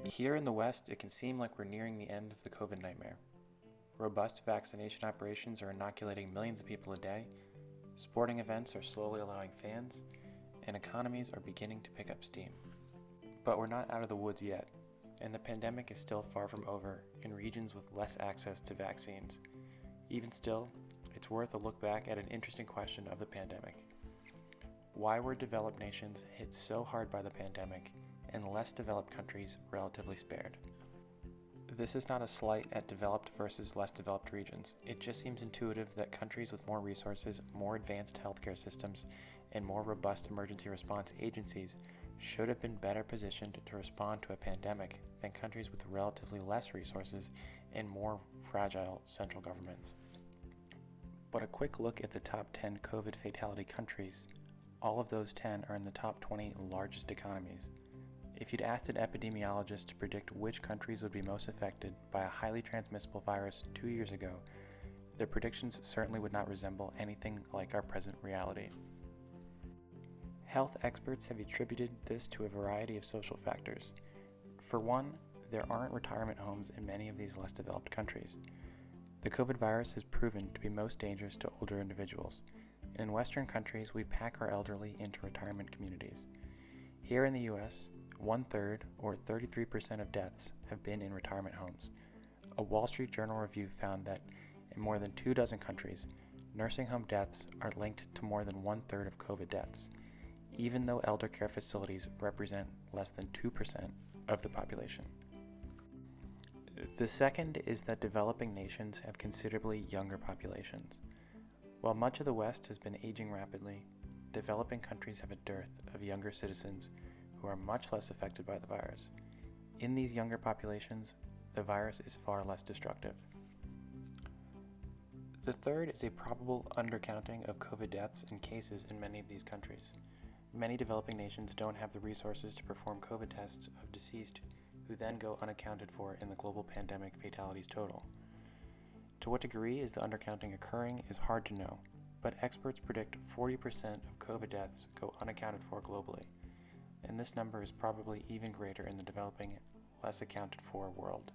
Here in the West, it can seem like we're nearing the end of the COVID nightmare. Robust vaccination operations are inoculating millions of people a day, sporting events are slowly allowing fans, and economies are beginning to pick up steam. But we're not out of the woods yet, and the pandemic is still far from over in regions with less access to vaccines. Even still, it's worth a look back at an interesting question of the pandemic. Why were developed nations hit so hard by the pandemic and less developed countries relatively spared? This is not a slight at developed versus less developed regions. It just seems intuitive that countries with more resources, more advanced healthcare systems, and more robust emergency response agencies should have been better positioned to respond to a pandemic than countries with relatively less resources and more fragile central governments. But a quick look at the top 10 COVID fatality countries, all of those 10 are in the top 20 largest economies. If you'd asked an epidemiologist to predict which countries would be most affected by a highly transmissible virus 2 years ago, their predictions certainly would not resemble anything like our present reality. Health experts have attributed this to a variety of social factors. For one, there aren't retirement homes in many of these less developed countries. The COVID virus has proven to be most dangerous to older individuals. In Western countries, we pack our elderly into retirement communities. Here in the US, 1/3 or 33% of deaths have been in retirement homes. A Wall Street Journal review found that in more than 24 countries, nursing home deaths are linked to more than 1/3 of COVID deaths, even though elder care facilities represent less than 2% of the population. The second is that developing nations have considerably younger populations. While much of the West has been aging rapidly, developing countries have a dearth of younger citizens who are much less affected by the virus. In these younger populations, the virus is far less destructive. The third is a probable undercounting of COVID deaths and cases in many of these countries. Many developing nations don't have the resources to perform COVID tests of deceased who then go unaccounted for in the global pandemic fatalities total. To what degree is the undercounting occurring is hard to know, but experts predict 40% of COVID deaths go unaccounted for globally, and this number is probably even greater in the developing, less accounted for world.